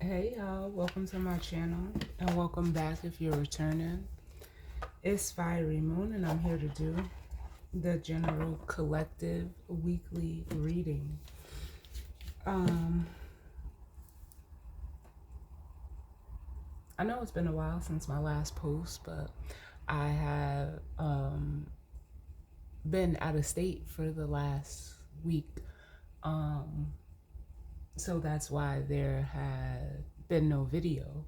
Hey y'all, welcome to my channel and welcome back if you're returning. It's Fiery Moon and I'm here to do the general collective weekly reading. I know it's been a while since my last post, but I have been out of state for the last week. So that's why there had been no video.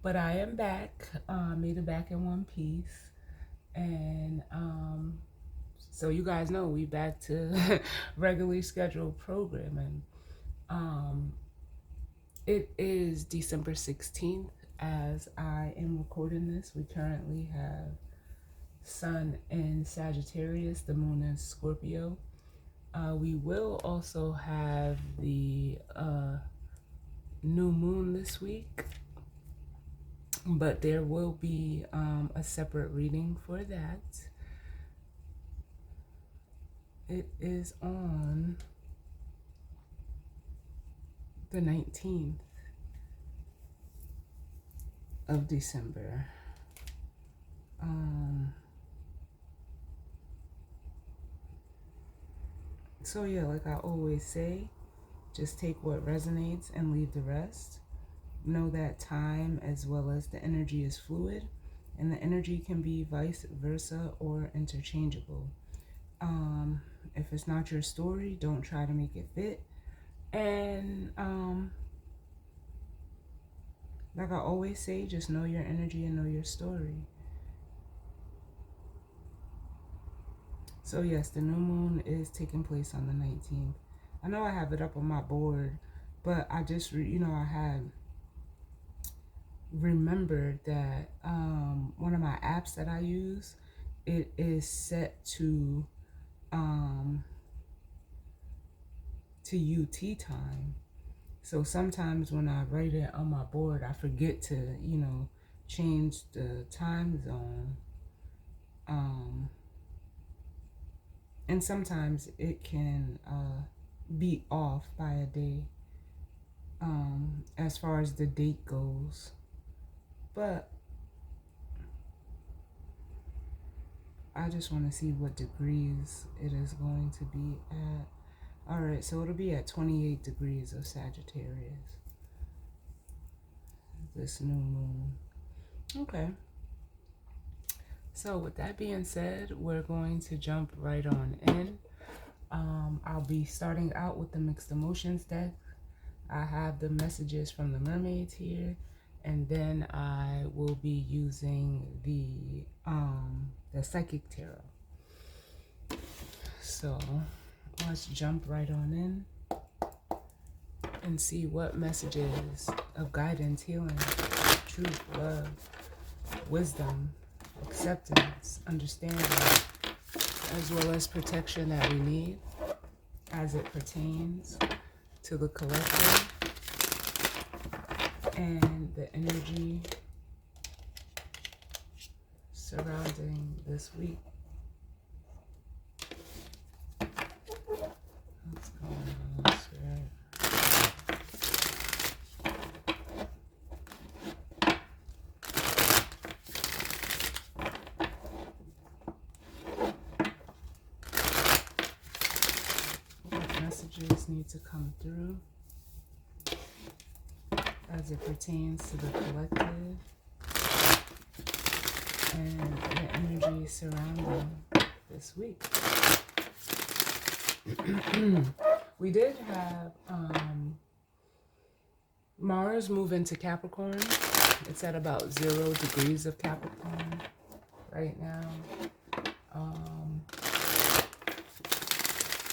But I am back, made it back in one piece. And so you guys know we back to regularly scheduled programming. It is December 16th as I am recording this. We currently have Sun in Sagittarius, the Moon in Scorpio. We will also have the new moon this week, but there will be a separate reading for that. It is on the 19th of December. So yeah, like I always say, just take what resonates and leave the rest. Know that time as well as the energy is fluid, and the energy can be vice versa or interchangeable. If it's not your story, don't try to make it fit. And like I always say, just know your energy and know your story. So yes, the new moon is taking place on the 19th. I know I have it up on my board, but I just, I had remembered that one of my apps that I use, it is set to UT time. So sometimes when I write it on my board, I forget to, change the time zone. And sometimes it can be off by a day as far as the date goes. But I just want to see what degrees it is going to be at. All right, so it'll be at 28 degrees of Sagittarius, this new moon. Okay. So with that being said, we're going to jump right on in. I'll be starting out with the Mixed Emotions deck. I have the messages from the mermaids here, and then I will be using the Psychic Tarot. So let's jump right on in and see what messages of guidance, healing, truth, love, wisdom, acceptance, understanding, as well as protection that we need as it pertains to the collective and the energy surrounding this week. What's going on, Spirit? What messages need to come through as it pertains to the collective and the energy surrounding this week? We did have Mars move into Capricorn. It's at about 0 degrees of Capricorn right now.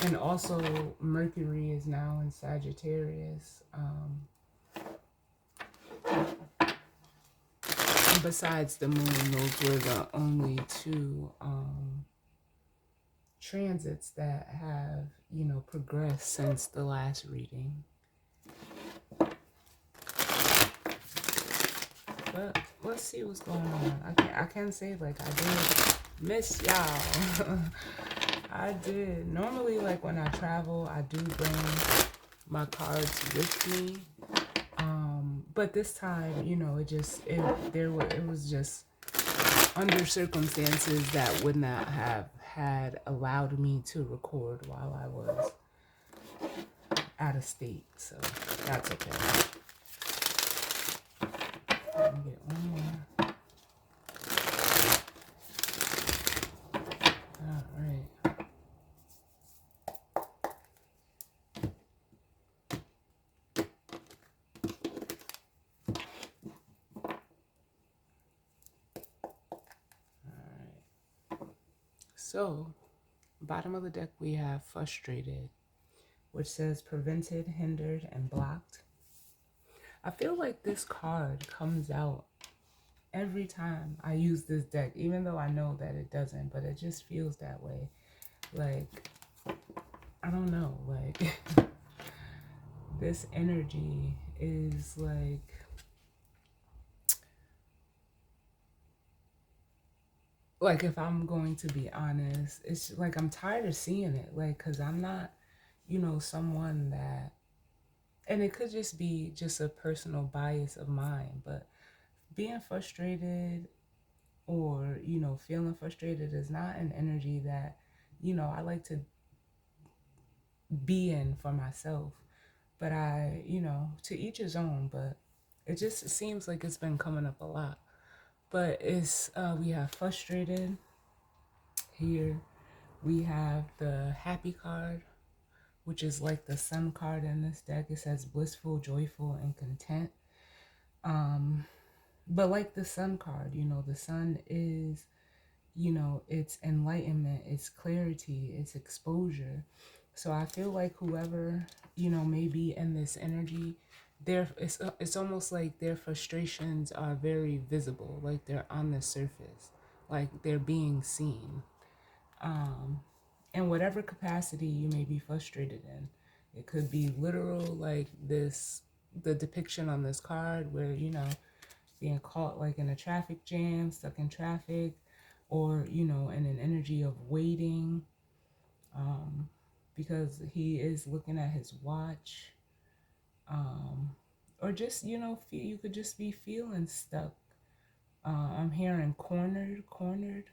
And also Mercury is now in Sagittarius. Besides the moon, those were the only two transits that have, progressed since the last reading. But let's see what's going on. I can't say like I did miss y'all. I did. Normally, like when I travel, I do bring my cards with me. But this time, it just it was just under circumstances that would not have had allowed me to record while I was out of state. So that's okay. Let me get one more. All right. So, bottom of the deck, we have frustrated, which says prevented, hindered, and blocked. I feel like this card comes out every time I use this deck, even though I know that it doesn't, but it just feels that way. Like, I don't know, like, this energy is like if I'm going to be honest, it's like I'm tired of seeing it, like, because I'm not, someone that, and it could just be just a personal bias of mine, but being frustrated or, feeling frustrated is not an energy that, I like to be in for myself. But to each his own, but it just seems like it's been coming up a lot. But we have frustrated here. We have the happy card, which is like the sun card in this deck. It says blissful, joyful, and content. But like the sun card, the sun is, it's enlightenment, it's clarity, it's exposure. So I feel like whoever, may be in this energy, it's almost like their frustrations are very visible, like they're on the surface, like they're being seen. In whatever capacity you may be frustrated in. It could be literal, like the depiction on this card where, being caught like in a traffic jam, stuck in traffic, or, in an energy of waiting, because he is looking at his watch, or just, you could just be feeling stuck. I'm hearing cornered.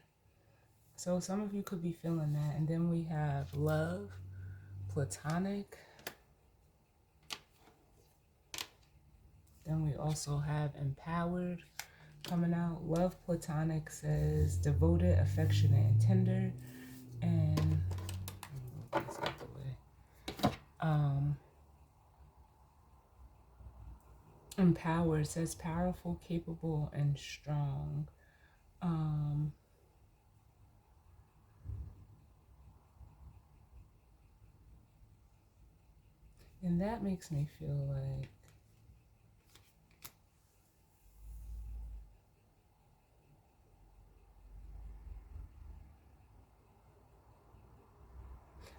So some of you could be feeling that. And then we have love, platonic. Then we also have empowered coming out. Love, platonic says devoted, affectionate, and tender. And this out the way. Empowered says powerful, capable, and strong. And that makes me feel like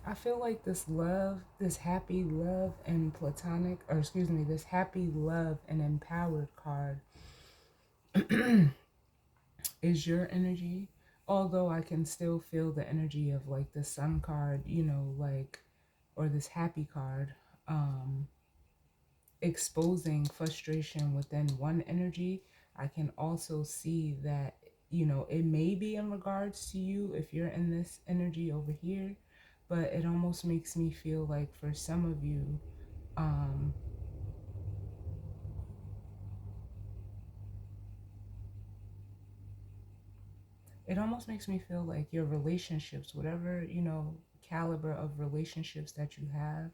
I feel like this love, this happy love and platonic, or excuse me, this happy love and empowered card is your energy. Although I can still feel the energy of like the sun card, or this happy card, exposing frustration within one energy. I can also see that, it may be in regards to you if you're in this energy over here, but it almost makes me feel like for some of you, um, it almost makes me feel like your relationships, whatever, caliber of relationships that you have,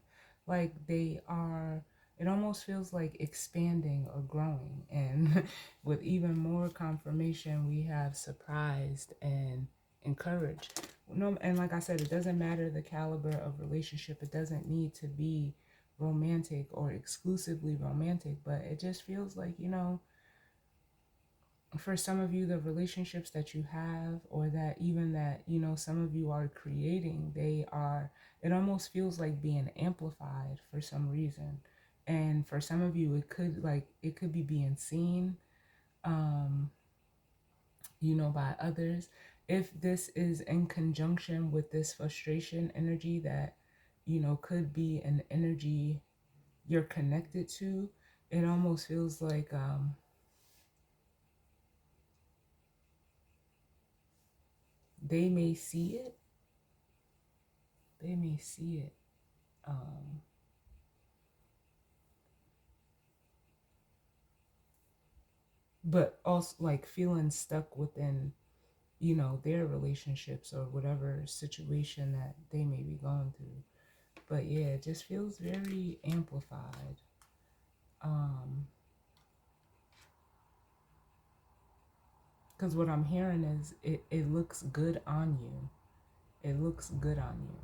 like they are, it almost feels like expanding or growing. And with even more confirmation, we have surprised and encouraged. No, and like I said, it doesn't matter the caliber of relationship. It doesn't need to be romantic or exclusively romantic, but it just feels like, for some of you, the relationships that you have, or that even that, some of you are creating, it almost feels like being amplified for some reason. And for some of you, it could be being seen, um, by others. If this is in conjunction with this frustration energy that, could be an energy you're connected to, it almost feels like they may see it. They may see it. Um, but also like feeling stuck within, you know, their relationships or whatever situation that they may be going through. But yeah, it just feels very amplified. Because what I'm hearing is it looks good on you. It looks good on you.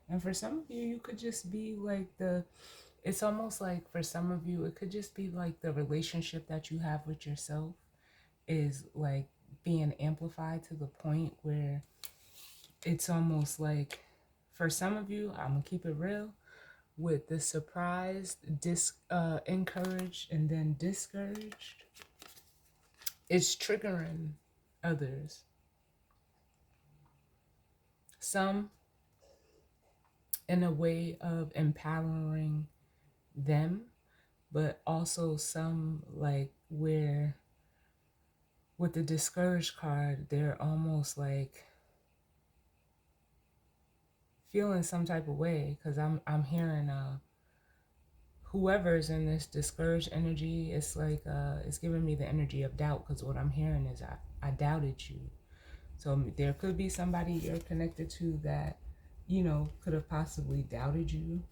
And for some of you, you could just be like it's almost like for some of you, it could just be like the relationship that you have with yourself is like being amplified to the point where it's almost like, for some of you, I'm gonna keep it real, with the surprised, encouraged, and then discouraged, it's triggering others. Some in a way of empowering them, but also some like where with the discouraged card, they're almost like feeling some type of way because I'm hearing whoever's in this discouraged energy, it's like it's giving me the energy of doubt because what I'm hearing is I doubted you. So there could be somebody you're connected to that, you know, could have possibly doubted you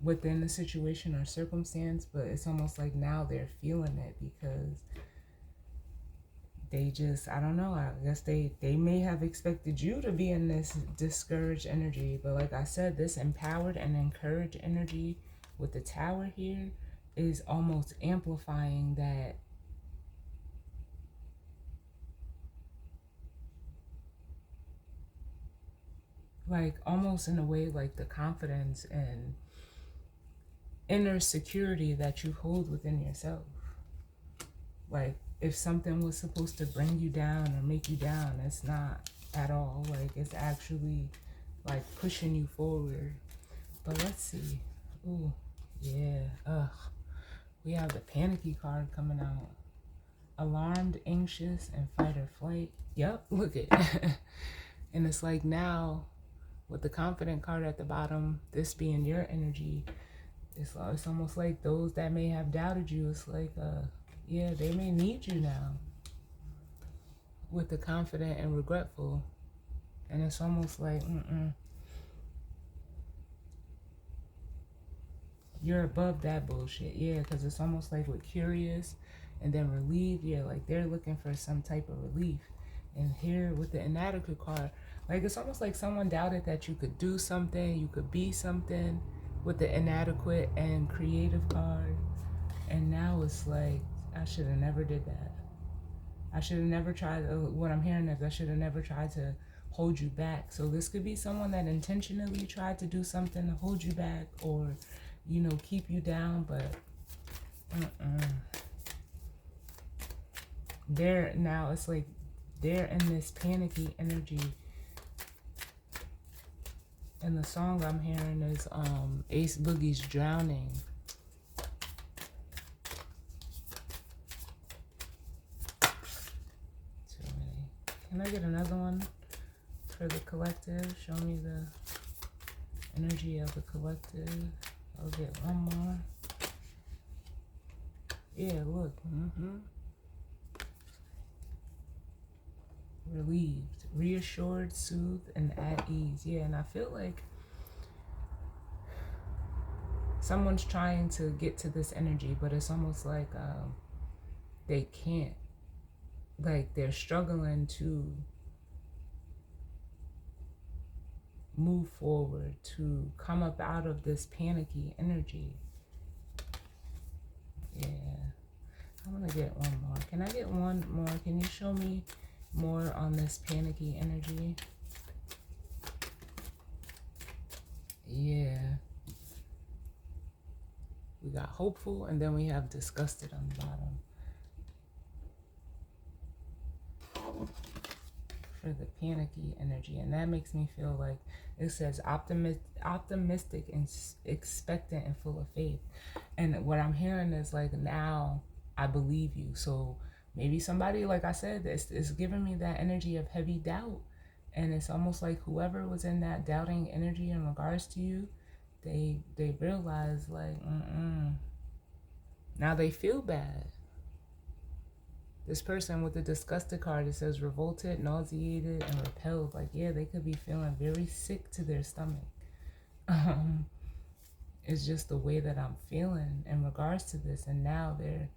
within the situation or circumstance, but it's almost like now they're feeling it because they just, I don't know, I guess they may have expected you to be in this discouraged energy, but like I said, this empowered and encouraged energy with the tower here is almost amplifying that. Like almost in a way like the confidence and inner security that you hold within yourself. Like if something was supposed to bring you down or make you down, it's not at all. Like it's actually like pushing you forward. But let's see. Ooh, yeah. Ugh. We have the panicky card coming out. Alarmed, anxious, and fight or flight. Yep, look at it. And it's like now with the confident card at the bottom, this being your energy, it's almost like those that may have doubted you, it's like yeah, they may need you now with the confident and regretful. And it's almost like you're above that bullshit. Yeah, because it's almost like with curious and then relieved. Yeah, like they're looking for some type of relief. And here with the inadequate card, like it's almost like someone doubted that you could do something, you could be something with the inadequate and creative card. And now it's like, I should have never did that. I should have never tried. What I'm hearing is I should have never tried to hold you back. So this could be someone that intentionally tried to do something to hold you back or, you know, keep you down. But they're now, it's like they're in this panicky energy. And the song I'm hearing is Ace Boogie's Drowning. Can I get another one for the collective? Show me the energy of the collective. I'll get one more. Yeah, look. Relieved, reassured, soothed, and at ease. Yeah, and I feel like someone's trying to get to this energy, but it's almost like they can't. Like they're struggling to move forward, to come up out of this panicky energy. Yeah. I'm gonna get one more. Can I get one more? Can you show me more on this panicky energy? Yeah. We got hopeful and then we have disgusted on the bottom. For for the panicky energy, and that makes me feel like it says optimistic and expectant and full of faith. And what I'm hearing is like, now I believe you. So maybe somebody, like I said, is giving me that energy of heavy doubt, and it's almost like whoever was in that doubting energy in regards to you, they realize like, now they feel bad. This person with the disgusted card, it says revolted, nauseated, and repelled. Like, yeah, they could be feeling very sick to their stomach. It's just the way that I'm feeling in regards to this. And now they're,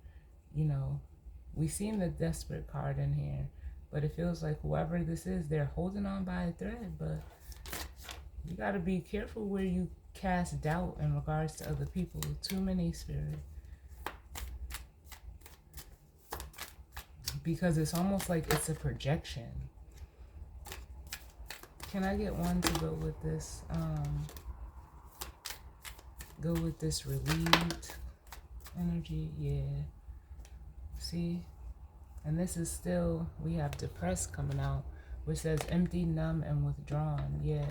we seen the desperate card in here, but it feels like whoever this is, they're holding on by a thread. But you got to be careful where you cast doubt in regards to other people. Too many, Spirit. Because it's almost like it's a projection. Can I get one to go with this? Go with this relieved energy. Yeah. See? And this is still, we have depressed coming out, which says empty, numb, and withdrawn. Yeah.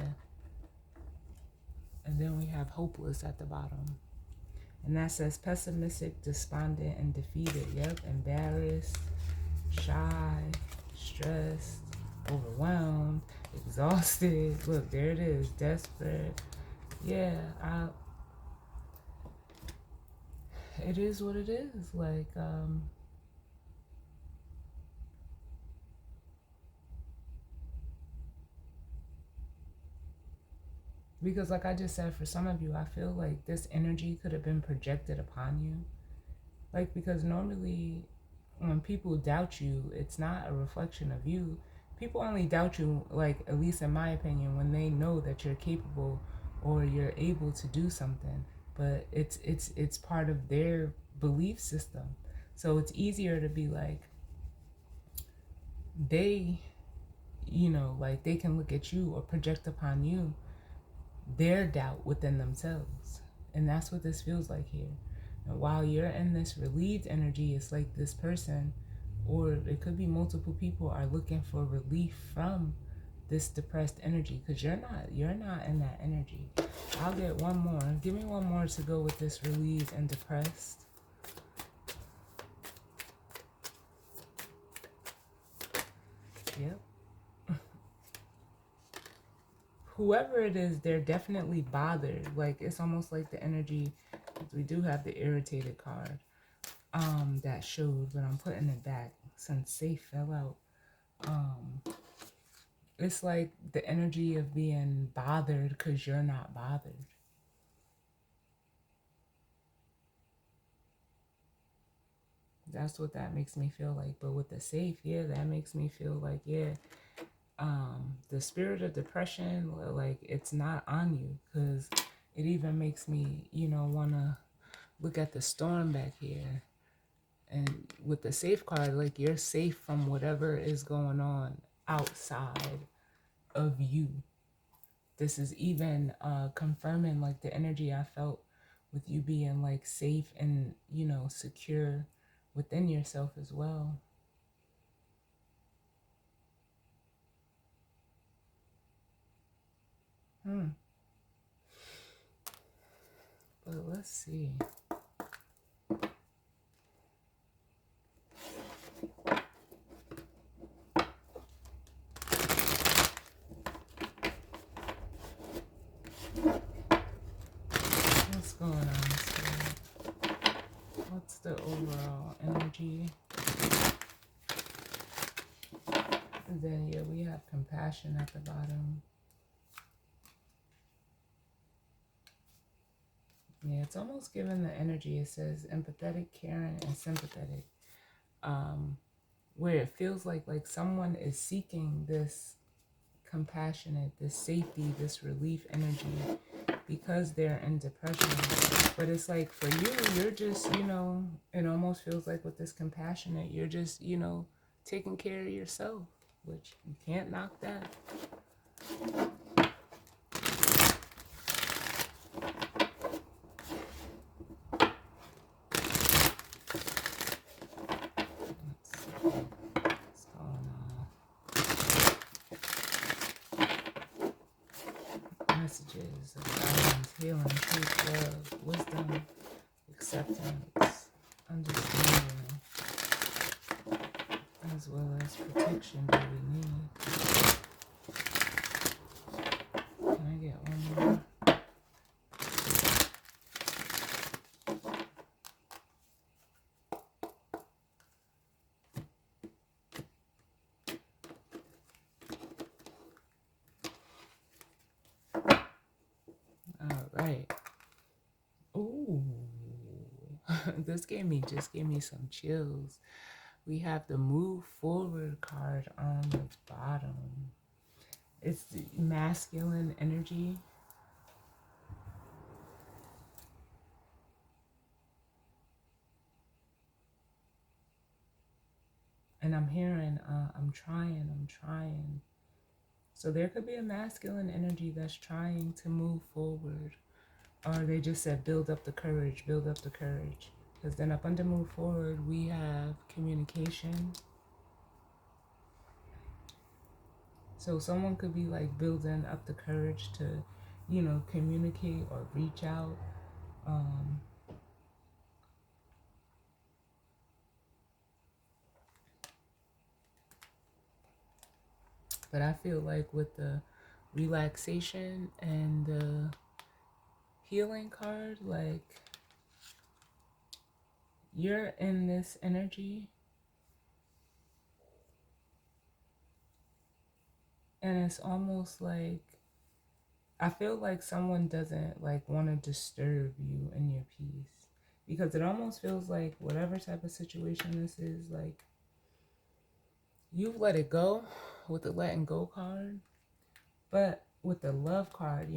And then we have hopeless at the bottom. And that says pessimistic, despondent, and defeated. Yep. Embarrassed, shy, stressed, overwhelmed, exhausted. Look, there it is. Desperate. Yeah, it is what it is. Like, because like I just said, for some of you, I feel like this energy could have been projected upon you. Like, because normally when people doubt you, it's not a reflection of you. People only doubt you, like, at least in my opinion, when they know that you're capable or you're able to do something. But it's part of their belief system. So it's easier to be like, they, like they can look at you or project upon you their doubt within themselves. And that's what this feels like here. And while you're in this relieved energy, it's like this person, or it could be multiple people, are looking for relief from this depressed energy, because you're not in that energy. I'll get one more. Give me one more to go with this relieved and depressed. Yep. Whoever it is, they're definitely bothered. Like, it's almost like the energy, we do have the irritated card that showed, but I'm putting it back since safe fell out. It's like the energy of being bothered because you're not bothered. That's what that makes me feel like. But with the safe, yeah, that makes me feel like, yeah, the spirit of depression, like, it's not on you, because it even makes me, want to look at the storm back here. And with the safe card, like, you're safe from whatever is going on outside of you. This is even confirming, like, the energy I felt with you being, like, safe and, secure within yourself as well. But let's see. What's going on, Spirit? What's the overall energy? And then, yeah, we have compassion at the bottom. Yeah, it's almost giving the energy. It says empathetic, caring, and sympathetic. Where it feels like someone is seeking this compassionate, this safety, this relief energy because they're in depression. But it's like, for you, you're just, it almost feels like with this compassionate, you're just, taking care of yourself, which you can't knock that. messages of guidance, healing, truth, love, wisdom, acceptance, understanding, as well as protection that we need. Can I get one more? All right. Ooh, this just gave me some chills. We have the move forward card on the bottom. It's the masculine energy. And I'm hearing, I'm trying. So there could be a masculine energy that's trying to move forward. Or they just said, build up the courage, build up the courage. Because then up under move forward, we have communication. So someone could be like building up the courage to, communicate or reach out. But I feel like with the relaxation and the healing card, like you're in this energy and it's almost like I feel like someone doesn't like want to disturb you in your peace, because it almost feels like whatever type of situation this is, like you've let it go with the letting go card. But with the love card,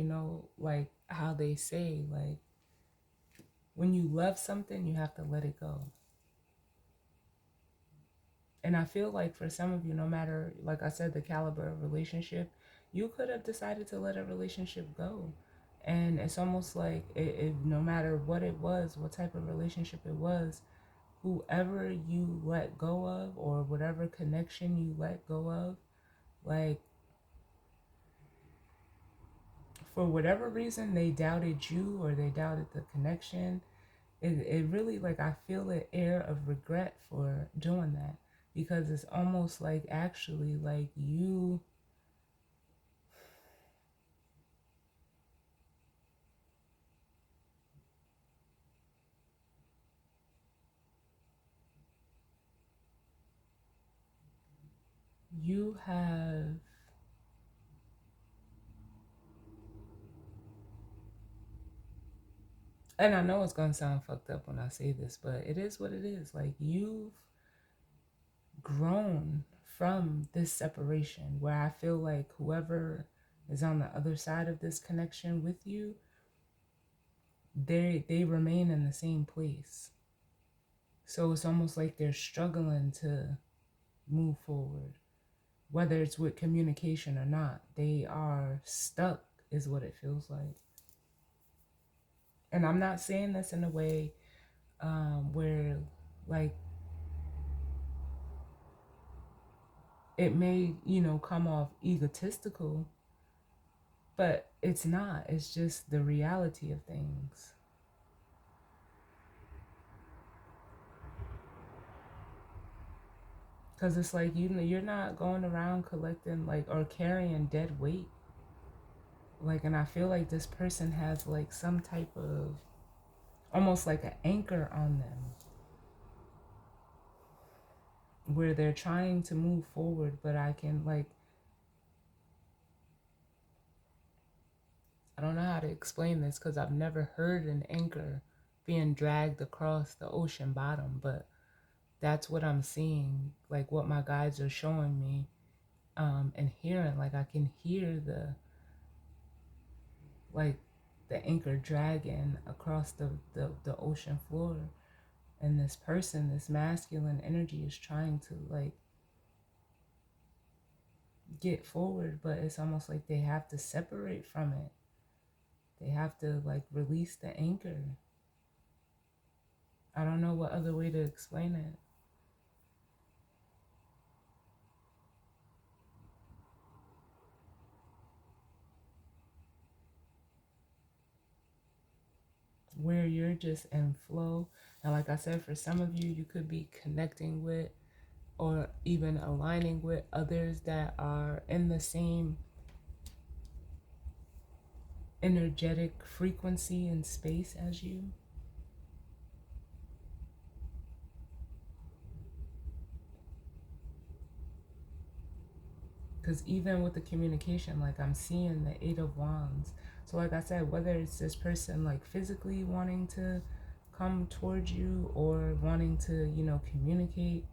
like how they say, like when you love something, you have to let it go. And I feel like for some of you, no matter, like I said, the caliber of relationship, you could have decided to let a relationship go. And it's almost like no matter what it was, what type of relationship it was, whoever you let go of or whatever connection you let go of, like for whatever reason they doubted you or they doubted the connection, it really, like, I feel an air of regret for doing that, because it's almost like actually like you have, and I know it's gonna sound fucked up when I say this, but it is what it is. Like, you've grown from this separation where I feel like whoever is on the other side of this connection with you, they remain in the same place. So it's almost like they're struggling to move forward. Whether it's with communication or not, they are stuck, is what it feels like. And I'm not saying this in a way where, like, it may, come off egotistical, but it's not. It's just the reality of things. Because it's like, you're not going around collecting, like, or carrying dead weight. Like, and I feel like this person has, like, some type of, almost like an anchor on them, where they're trying to move forward, but I can, like, I don't know how to explain this because I've never heard an anchor being dragged across the ocean bottom, but that's what I'm seeing, like what my guides are showing me, and hearing. Like, I can hear like the anchor dragging across the ocean floor, and this person, this masculine energy, is trying to, like, get forward, but it's almost like they have to separate from it. They have to, like, release the anchor. I don't know what other way to explain it. where you're just in flow. And like I said, for some of you, you could be connecting with or even aligning with others that are in the same energetic frequency and space as you. Because even with the communication, like I'm seeing the Eight of Wands. So like I said, whether it's this person like physically wanting to come towards you or wanting to, communicate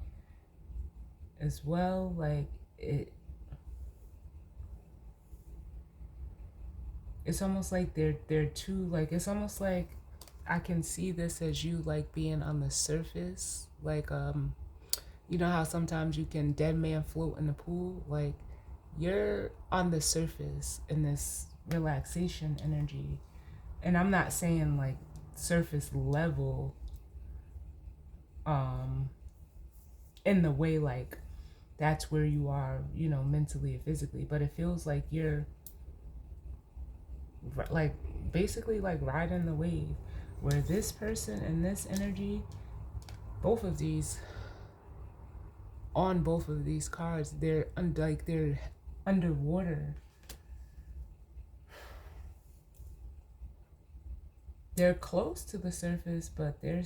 as well, like it's almost like they're too, like, it's almost like I can see this as you like being on the surface, like you know how sometimes you can dead man float in the pool, like you're on the surface in this relaxation energy. And I'm not saying like surface level um in the way like that's where you are, mentally or physically, but it feels like you're like basically like riding the wave, where this person and this energy, both of these, on both of these cards, they're like they're underwater. They're close to the surface, but they're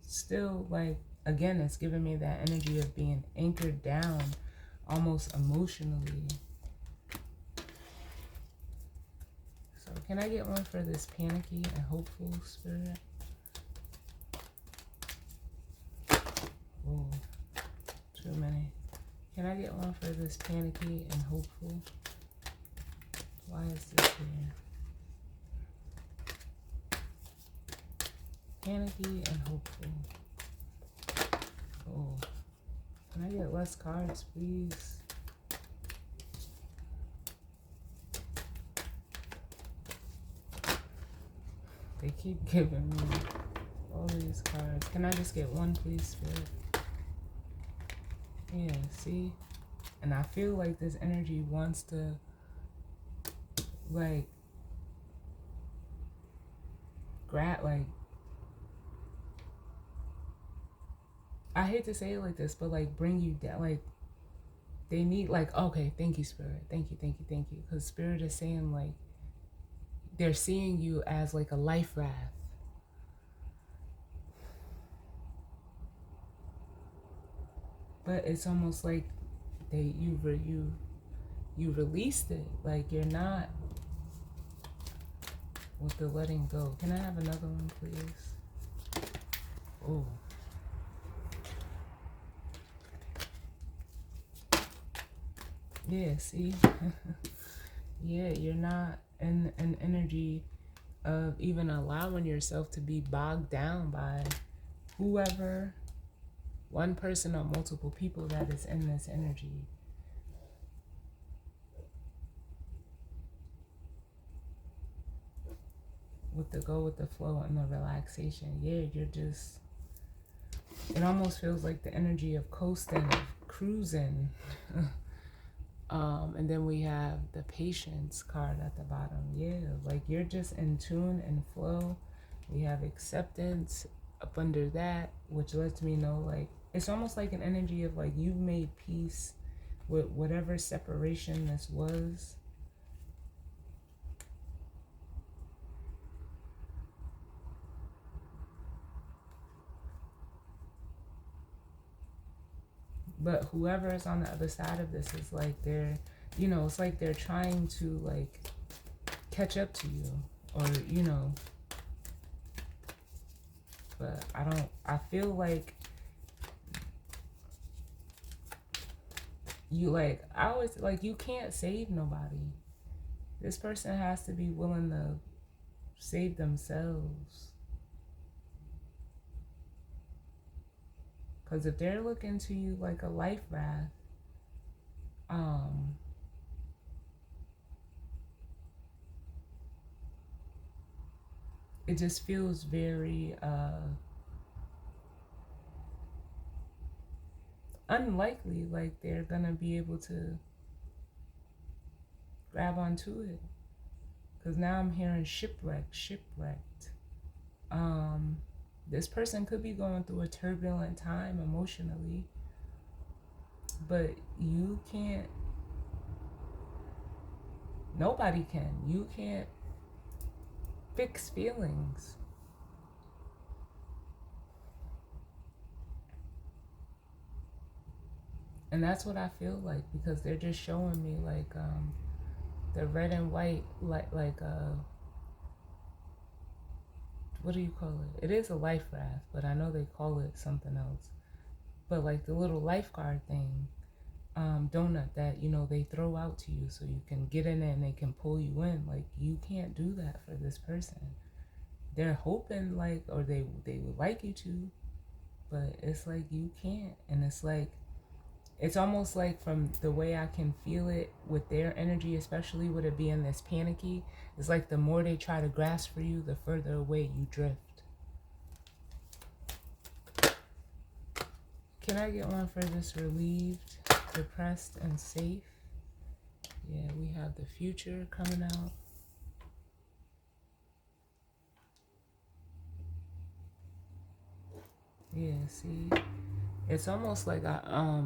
still like, again, it's giving me that energy of being anchored down almost emotionally. So can I get one for this panicky and hopeful spirit? Oh, too many. Can I get one for this panicky and hopeful? Why is this here? Panicky and hopeful. Oh, can I get less cards, please? They keep giving me all these cards. Can I just get one, please, Spirit? Yeah, see? And I feel like this energy wants to, like, grab, like, I hate to say it like this, but, like, bring you down. Like, they need, like, okay, thank you, Spirit. Thank you, thank you, thank you. Because Spirit is saying, like, they're seeing you as, like, a life raft. But it's almost like you released it. Like, you're not with the letting go. Can I have another one, please? Oh. Yeah, see? Yeah, you're not in an energy of even allowing yourself to be bogged down by whoever, one person or multiple people that is in this energy. With the go with the flow and the relaxation. Yeah, you're just, it almost feels like the energy of coasting, of cruising. And then we have the patience card at the bottom. Yeah, like you're just in tune and flow. We have acceptance up under that, which lets me know, like, it's almost like an energy of like you've made peace with whatever separation this was. But whoever is on the other side of this is like they're, it's like they're trying to like catch up to you, or but I feel like you, like, I always, like, you can't save nobody. This person has to be willing to save themselves. Because if they're looking to you like a life raft, it just feels very unlikely, like they're gonna be able to grab onto it. Because now I'm hearing shipwrecked. Um, this person could be going through a turbulent time emotionally, but you can't, nobody can. You can't fix feelings. And that's what I feel like, because they're just showing me like the red and white, what do you call it? It is a life raft, but I know they call it something else. But like the little lifeguard thing, donut that they throw out to you so you can get in it and they can pull you in. Like you can't do that for this person. They're hoping like, or they would like you to, but it's like you can't. And it's like, it's almost like, from the way I can feel it with their energy, especially with it being this panicky, it's like the more they try to grasp for you, the further away you drift. Can I get one for this relieved, depressed, and safe? Yeah, we have the future coming out. Yeah, see, it's almost like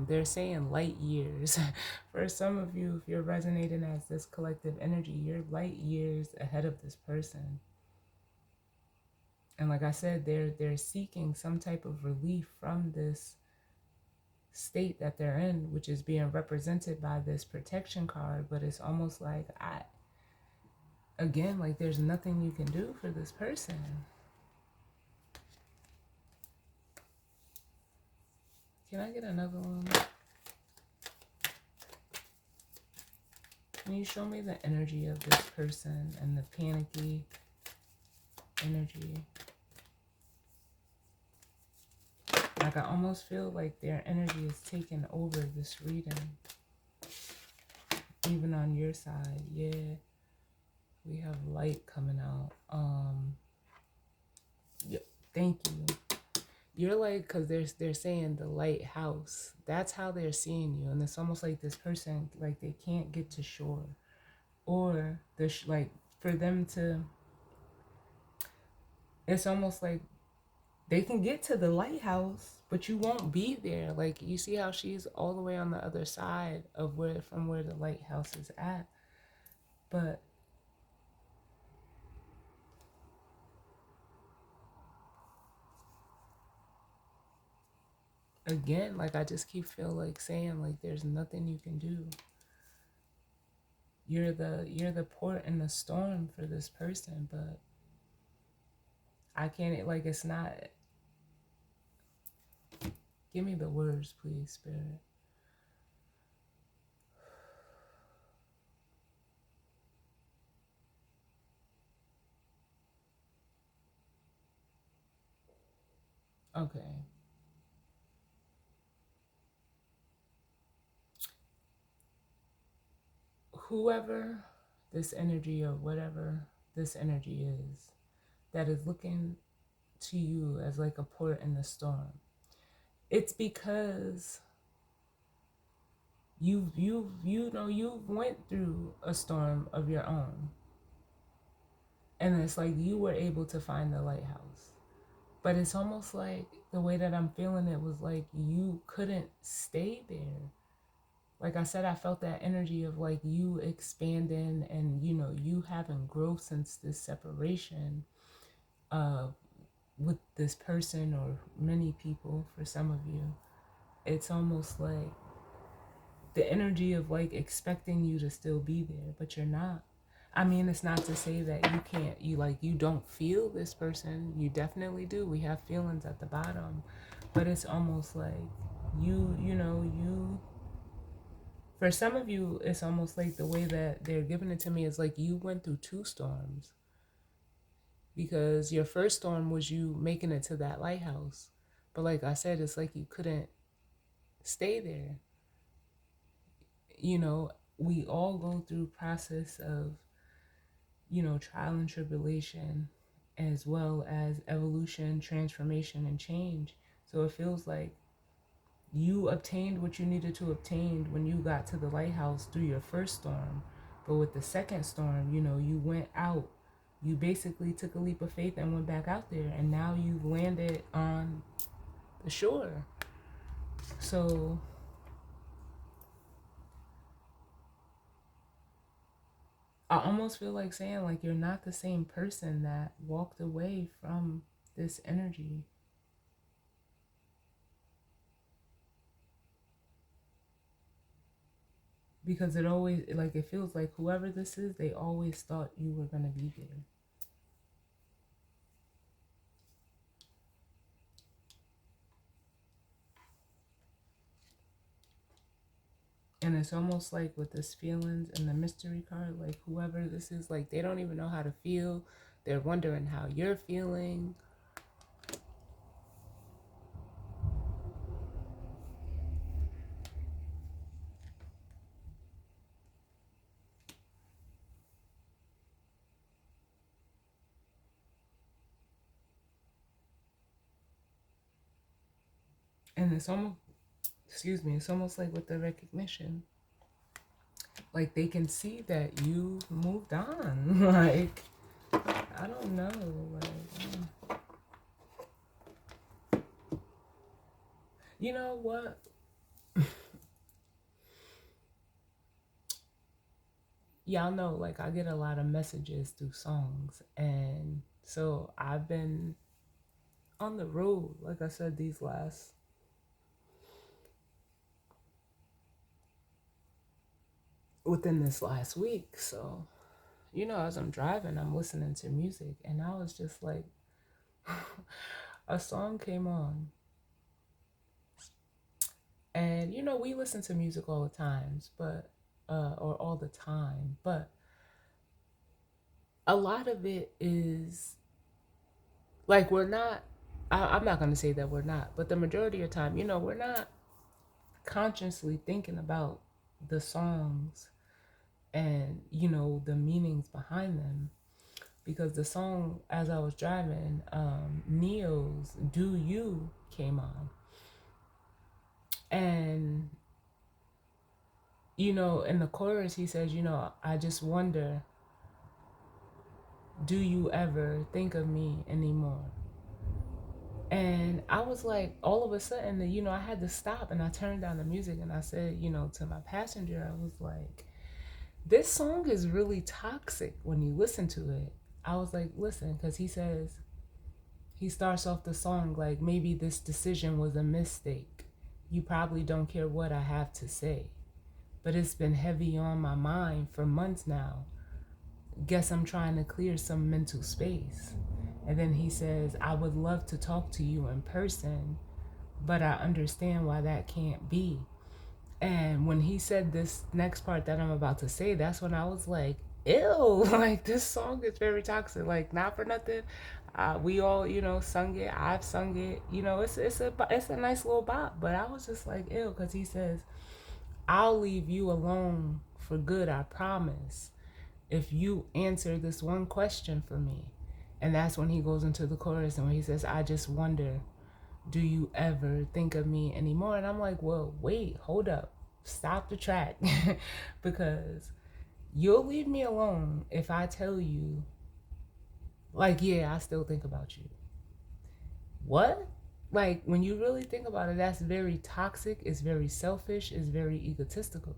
they're saying light years. For some of you, if you're resonating as this collective energy, you're light years ahead of this person. And like I said, they're seeking some type of relief from this state that they're in, which is being represented by this protection card. But it's almost like, again, like there's nothing you can do for this person. Can I get another one? Can you show me the energy of this person and the panicky energy? Like I almost feel like their energy is taking over this reading. Even on your side, yeah. We have light coming out. Yeah, thank you. You're like, because they're saying the lighthouse. That's how they're seeing you, and it's almost like this person, like they can't get to shore, or like for them to. It's almost like they can get to the lighthouse, but you won't be there. Like you see how she's all the way on the other side of from where the lighthouse is at, but again, like I just keep feel like saying like there's nothing you can do. You're the port in the storm for this person, but I can't, like, it's not. Give me the words, please, Spirit. Okay. Whoever this energy or whatever this energy is that is looking to you as like a port in the storm, it's because you've went through a storm of your own, and it's like you were able to find the lighthouse. But it's almost like the way that I'm feeling it was like you couldn't stay there. Like I said, I felt that energy of like you expanding and you having growth since this separation uh with this person or many people. For some of you, it's almost like the energy of like expecting you to still be there, but you're not. I mean, it's not to say that you don't feel this person. You definitely do. We have feelings at the bottom, but it's almost like you for some of you, it's almost like the way that they're giving it to me is like you went through two storms, because your first storm was you making it to that lighthouse. But like I said, it's like you couldn't stay there. We all go through process of, trial and tribulation, as well as evolution, transformation, and change. So it feels like you obtained what you needed to obtain when you got to the lighthouse through your first storm. But with the second storm, you went out You basically took a leap of faith and went back out there, and now you've landed on the shore. So I almost feel like saying, like, you're not the same person that walked away from this energy. Because it always, like, it feels like whoever this is, they always thought you were going to be there. And it's almost like with this feelings and the mystery card, like whoever this is, like they don't even know how to feel. They're wondering how you're feeling. And it's almost, excuse me, it's almost like with the recognition. Like they can see that you moved on. Like, I don't know. Like, you know what? Y'all know, like, I get a lot of messages through songs. And so I've been on the road, like I said, within this last week. So, you know, as I'm driving, I'm listening to music. And I was just like, a song came on. And, you know, we listen to music all the times, but, or all the time, but a lot of it is like I'm not going to say that we're not, but the majority of the time, you know, we're not consciously thinking about the songs and, you know, the meanings behind them. Because the song, as I was driving, Neo's Do You came on. And, you know, in the chorus, he says, you know, I just wonder, do you ever think of me anymore? And I was like, all of a sudden, you know, I had to stop and I turned down the music and I said, you know, to my passenger, I was like, this song is really toxic when you listen to it. I was like, listen, because he starts off the song like, maybe this decision was a mistake. You probably don't care what I have to say, but it's been heavy on my mind for months now. Guess I'm trying to clear some mental space. And then he says, I would love to talk to you in person, but I understand why that can't be. And when he said this next part that I'm about to say, that's when I was like, ew, like this song is very toxic. Like, not for nothing. We all, you know, sung it. I've sung it. You know, it's a nice little bop. But I was just like, ew, because he says, I'll leave you alone for good, I promise, if you answer this one question for me. And that's when he goes into the chorus and when he says, I just wonder, do you ever think of me anymore? And I'm like, well, wait, hold up, stop the track. Because you'll leave me alone if I tell you, like, yeah, I still think about you. What? Like, when you really think about it, that's very toxic, it's very selfish, it's very egotistical.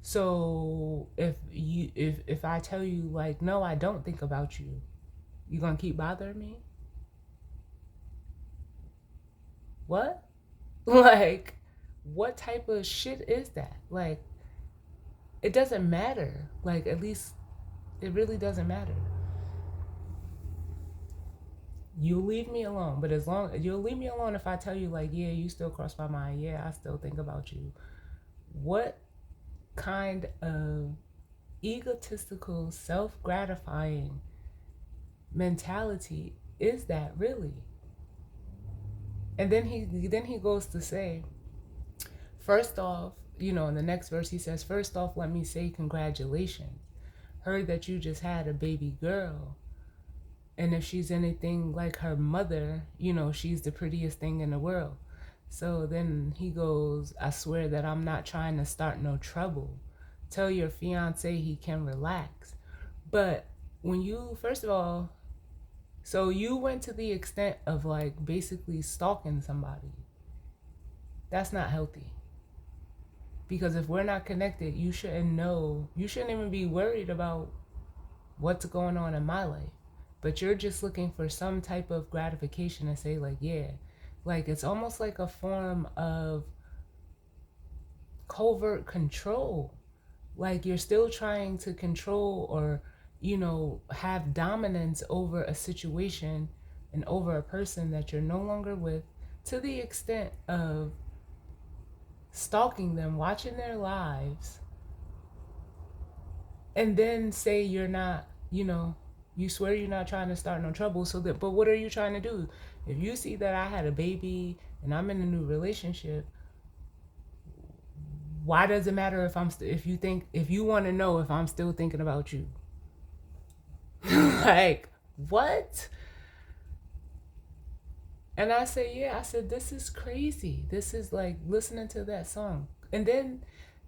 So if I tell you, like, no, I don't think about you, you gonna keep bothering me? What? Like, what type of shit is that? Like, it doesn't matter. Like, at least it really doesn't matter. You leave me alone, but as long you'll leave me alone if I tell you, like, yeah, you still cross my mind. Yeah, I still think about you. What kind of egotistical, self-gratifying mentality is that really? And then he goes to say, first off, you know, in the next verse he says, first off, let me say congratulations. Heard that you just had a baby girl. And if she's anything like her mother, you know, she's the prettiest thing in the world. So then he goes, I swear that I'm not trying to start no trouble. Tell your fiance he can relax. But when you, first of all, so you went to the extent of like basically stalking somebody. That's not healthy. Because if we're not connected, you shouldn't know, you shouldn't even be worried about what's going on in my life. But you're just looking for some type of gratification to say, like, yeah. Like, it's almost like a form of covert control. Like, you're still trying to control or, have dominance over a situation and over a person that you're no longer with, to the extent of stalking them, watching their lives, and then say you're not, you swear you're not trying to start no trouble. So that, but what are you trying to do? If you see that I had a baby and I'm in a new relationship, why does it matter if if you want to know if I'm still thinking about you? Like, what? And I say, yeah, I said, this is crazy. This is like listening to that song. And then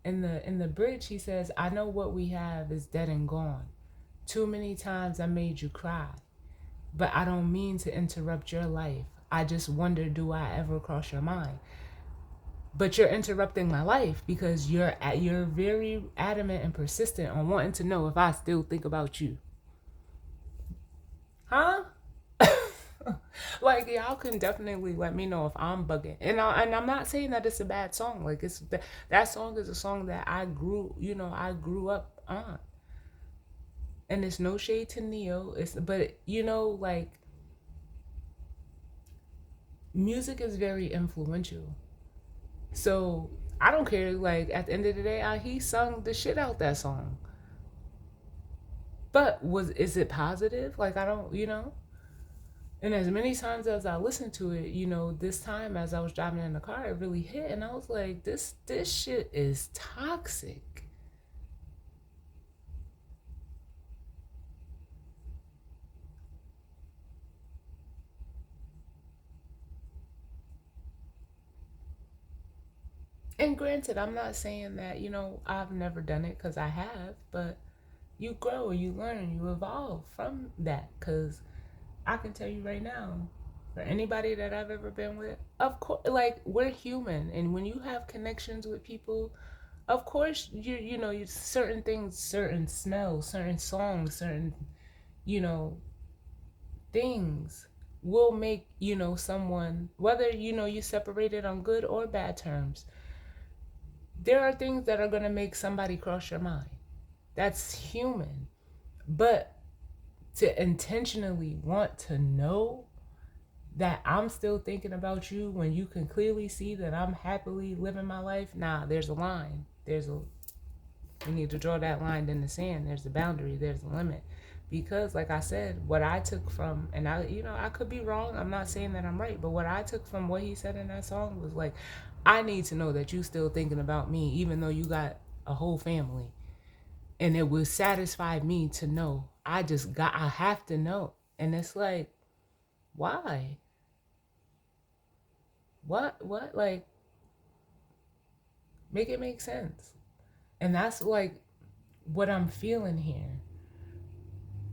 in the bridge, he says, I know what we have is dead and gone. Too many times I made you cry, but I don't mean to interrupt your life. I just wonder, do I ever cross your mind? But you're interrupting my life because you're very adamant and persistent on wanting to know if I still think about you. Huh? Like, y'all can definitely let me know if I'm bugging. And I'm not saying that it's a bad song. Like, that song is a song that I grew up on. And it's no shade to Neo. But like, music is very influential. So I don't care. Like, at the end of the day, he sung the shit out that song. But is it positive? Like, I don't, And as many times as I listened to it, this time as I was driving in the car, it really hit, and I was like, this shit is toxic. And granted, I'm not saying that, I've never done it, because I have, but you grow, you learn, you evolve from that. Because I can tell you right now, for anybody that I've ever been with, of course, like, we're human. And when you have connections with people, of course, you certain things, certain smells, certain songs, certain, you know, things will make, someone, whether, you separated on good or bad terms, there are things that are going to make somebody cross your mind. That's human. But to intentionally want to know that I'm still thinking about you when you can clearly see that I'm happily living my life, nah, there's a line. We need to draw that line in the sand. There's a boundary, there's a limit. Because, like I said, what I took from, and I could be wrong, I'm not saying that I'm right, but what I took from what he said in that song was like, I need to know that you still thinking about me, even though you got a whole family. And it will satisfy me to know. I have to know. And it's like, why? What? Like, make it make sense. And that's like what I'm feeling here.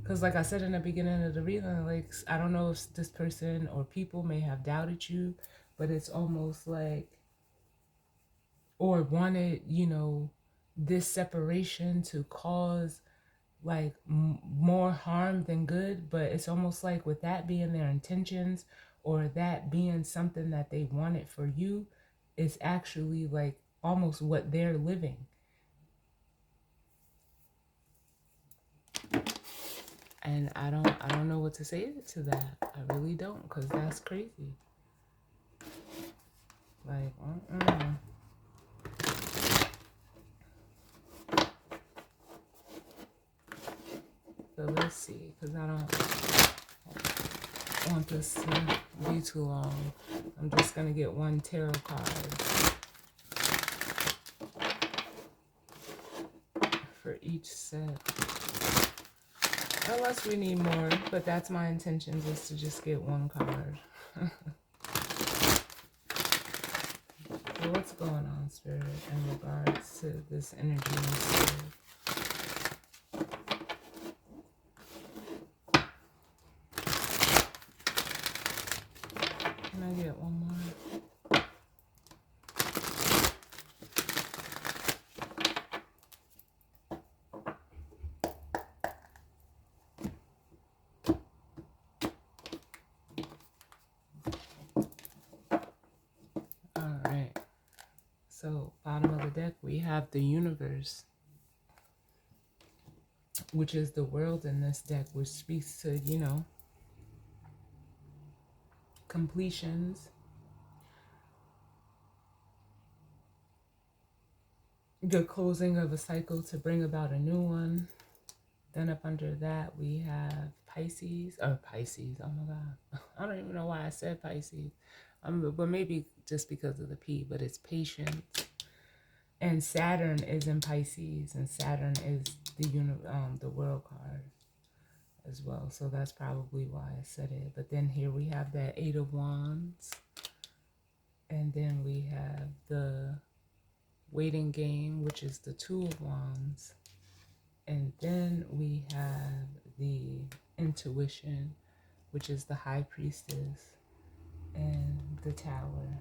Because, like I said in the beginning of the reading, like, I don't know if this person or people may have doubted you, but it's almost like, or wanted, this separation to cause like more harm than good. But it's almost like, with that being their intentions, or that being something that they wanted for you, it's actually like almost what they're living. And I don't know what to say to that. I really don't, because that's crazy. Like, so let's see, because I don't want this to be too long. I'm just gonna get one tarot card for each set. Unless we need more, but that's my intentions, is to just get one card. So what's going on, Spirit, in regards to this energy and spirit? Can I get one more? All right. So, bottom of the deck, we have the universe, which is the world in this deck, which speaks to, completions, the closing of a cycle to bring about a new one. Then up under that, we have Pisces, oh my God. I don't even know why I said Pisces. But maybe just because of the P, but it's patience. And Saturn is in Pisces, and Saturn is the world card as well. So that's probably why I said it. But then here we have that Eight of Wands. And then we have the waiting game, which is the Two of Wands. And then we have the intuition, which is the High Priestess, and the Tower.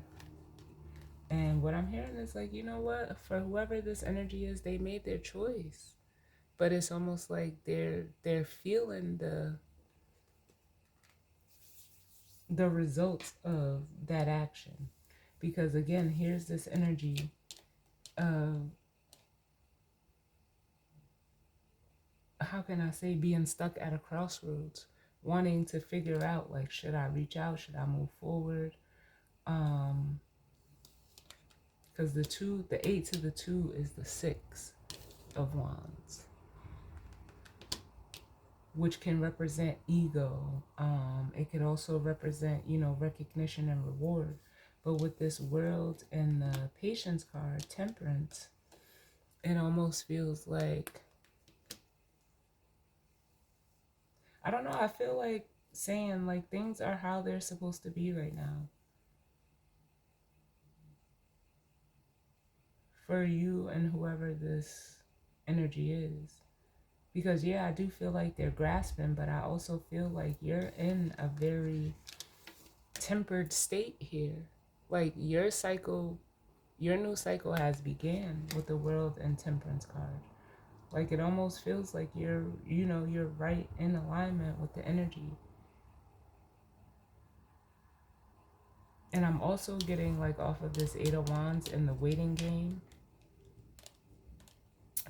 And what I'm hearing is like, you know what? For whoever this energy is, they made their choice. But it's almost like they're feeling the results of that action. Because again, here's this energy of, how can I say, being stuck at a crossroads, wanting to figure out, like, should I reach out? Should I move forward? Because the 8 to the 2 is the 6 of Wands, which can represent ego. It could also represent, recognition and reward. But with this world and the patience card, temperance, it almost feels like, I don't know, I feel like saying like things are how they're supposed to be right now. For you and whoever this energy is. Because yeah, I do feel like they're grasping, but I also feel like you're in a very tempered state here. Like your new cycle has began with the World and Temperance card. Like it almost feels like you're right in alignment with the energy. And I'm also getting like off of this Eight of Wands in the waiting game,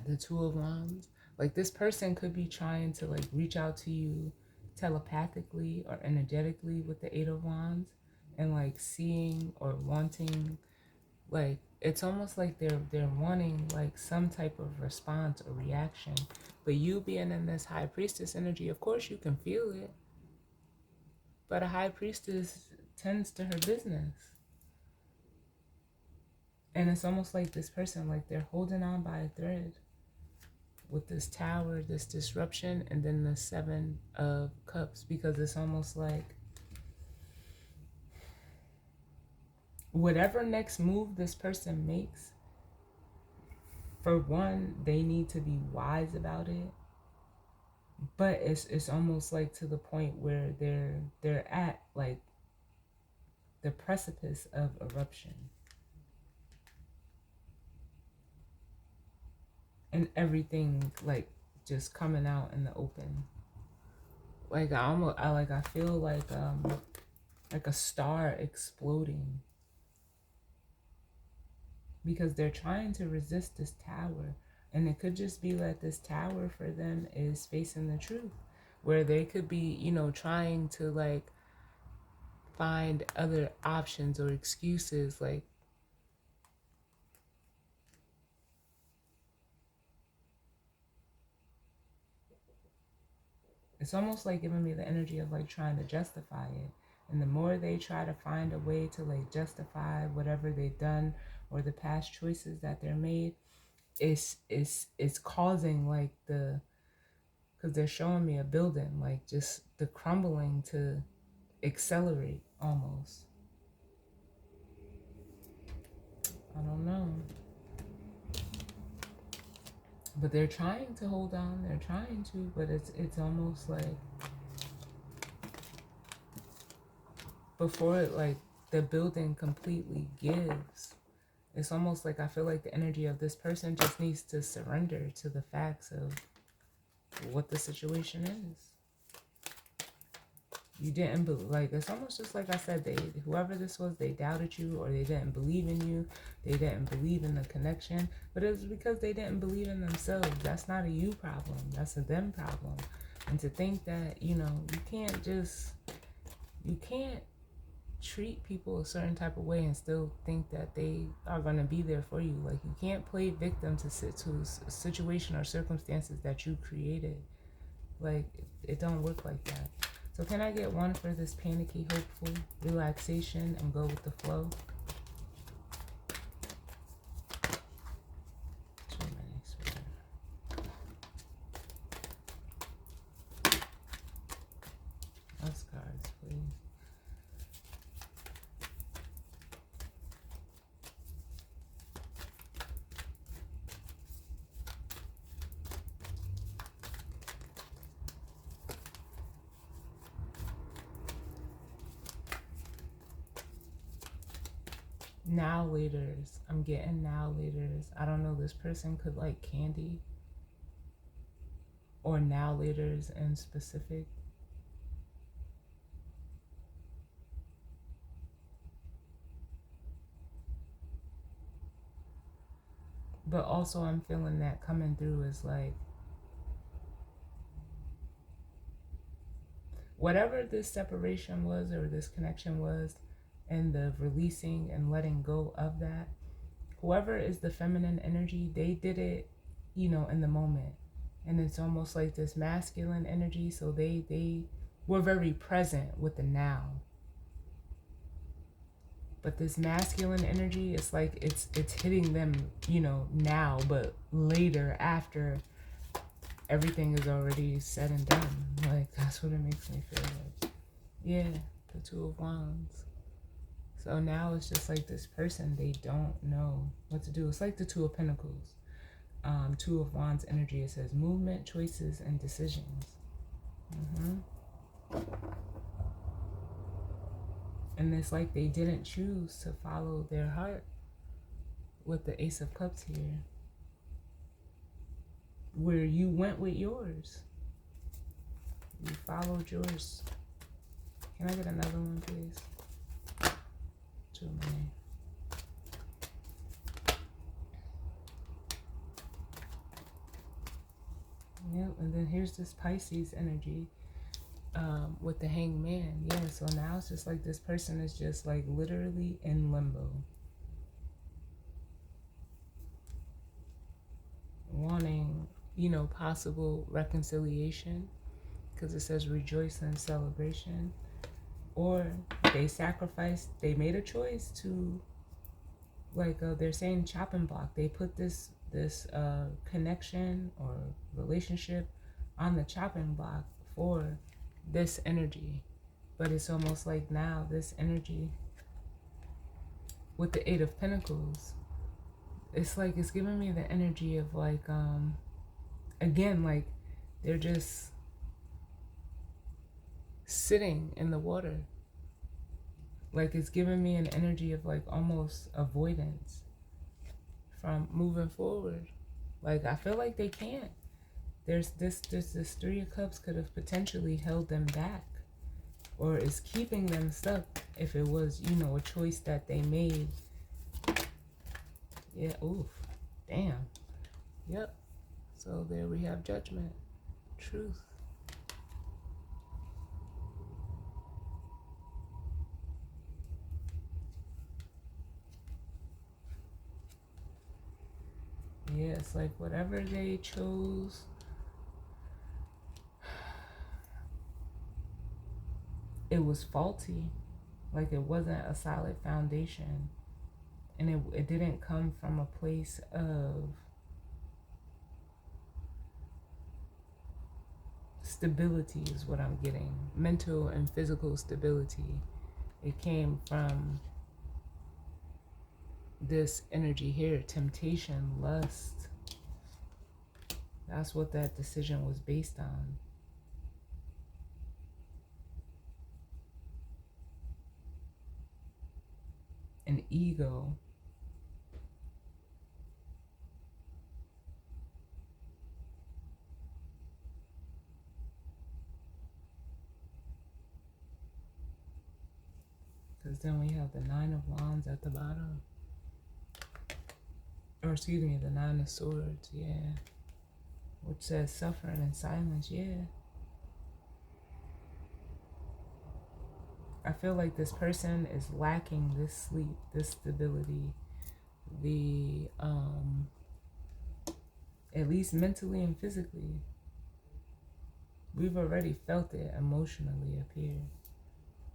the Two of Wands. Like this person could be trying to like reach out to you telepathically or energetically with the Eight of Wands, and like seeing or wanting, like it's almost like they're wanting like some type of response or reaction. But you being in this High Priestess energy, of course you can feel it. But a High Priestess tends to her business. And it's almost like this person, like they're holding on by a thread with this Tower, this disruption, and then the Seven of Cups, because it's almost like whatever next move this person makes, for one, they need to be wise about it. But it's almost like to the point where they're at like the precipice of eruption. And everything like just coming out in the open. Like I feel like a star exploding. Because they're trying to resist this Tower. And it could just be that this Tower for them is facing the truth. Where they could be, trying to like find other options or excuses. Like, it's almost like giving me the energy of like trying to justify it. And the more they try to find a way to like justify whatever they've done or the past choices that they're made, it's causing like because they're showing me a building, like just the crumbling to accelerate almost. I don't know. But they're trying to hold on. They're trying to, but it's almost like before it like the building completely gives. It's almost like I feel like the energy of this person just needs to surrender to the facts of what the situation is. You didn't believe, like, it's almost just like I said, whoever this was, they doubted you, or they didn't believe in you. They didn't believe in the connection, but it was because they didn't believe in themselves. That's not a you problem. That's a them problem. And to think that, you can't treat people a certain type of way and still think that they are going to be there for you. Like, you can't play victim to a situation or circumstances that you created. Like, it don't work like that. So can I get one for this panicky, hopeful, relaxation, and go with the flow? Too many, sweetheart. Us cards, please. Now laters. I'm getting now laters. I don't know, this person could like candy. Or now laters in specific. But also I'm feeling that coming through is like, whatever this separation was or this connection was, and the releasing and letting go of that, whoever is the feminine energy, they did it, in the moment. And it's almost like this masculine energy, so they were very present with the now. But this masculine energy, it's like it's hitting them, now, but later, after everything is already said and done. Like, that's what it makes me feel like. Yeah, the Two of Wands. So now it's just like this person, they don't know what to do. It's like the Two of Pentacles. Two of Wands energy, it says movement, choices, and decisions. And it's like they didn't choose to follow their heart with the Ace of Cups here. Where you went with yours. You followed yours. Can I get another one, please? Too many. Yep, and then here's this Pisces energy with the Hangman. Yeah, so now it's just like this person is just like literally in limbo. Wanting, possible reconciliation, because it says rejoice and celebration. Or they sacrificed, they made a choice to, like they're saying chopping block. They put this connection or relationship on the chopping block for this energy. But it's almost like now this energy with the Eight of Pentacles, it's like it's giving me the energy of like again, like they're just sitting in the water. Like it's giving me an energy of like almost avoidance from moving forward. Like I feel like they can't. There's this Three of Cups could have potentially held them back, or is keeping them stuck if it was, a choice that they made. Yeah, oof, damn. Yep. So there we have Judgment, truth. Yeah, it's like whatever they chose, it was faulty. Like it wasn't a solid foundation. And it didn't come from a place of stability is what I'm getting. Mental and physical stability. It came from this energy here, temptation, lust. That's what that decision was based on. an ego. Because then we have the Nine of Wands at the bottom. Or excuse me, the Nine of Swords, yeah. Which says suffering and silence, yeah. I feel like this person is lacking this sleep, this stability, the at least mentally and physically. We've already felt it emotionally up here.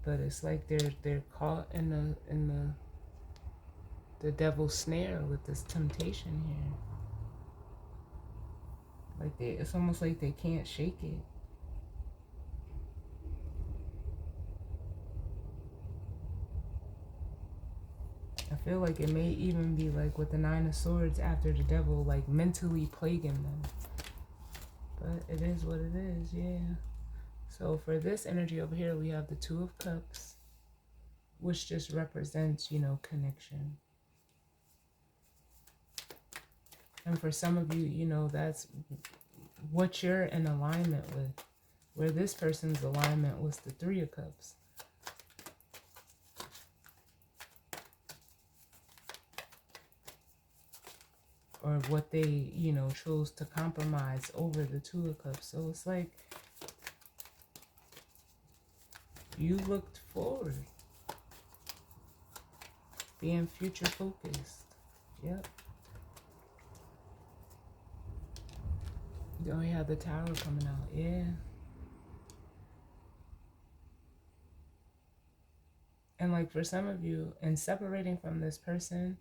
But it's like they're caught in the devil's snare with this temptation here. Like it's almost like they can't shake it. I feel like it may even be like with the Nine of Swords after the devil, like mentally plaguing them. But it is what it is, yeah. So for this energy over here, we have the Two of Cups, which just represents, you know, connection. And for some of you, you know, that's what you're in alignment with. Where this person's alignment was the Three of Cups. Or what they, you know, chose to compromise over the Two of Cups. So it's like you looked forward. Being future focused. Yep. Then we have the Tower coming out. Yeah. And like for some of you, in separating from this person,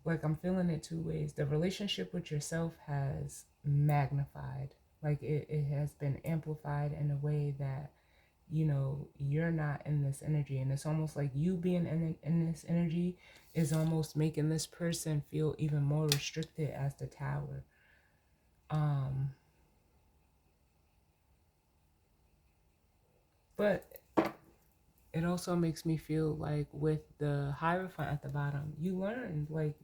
like I'm feeling it two ways. The relationship with yourself has magnified. Like it has been amplified in a way that, you know, you're not in this energy. And it's almost like you being in this energy is almost making this person feel even more restricted as the Tower. But it also makes me feel like with the Hierophant at the bottom, you learned, like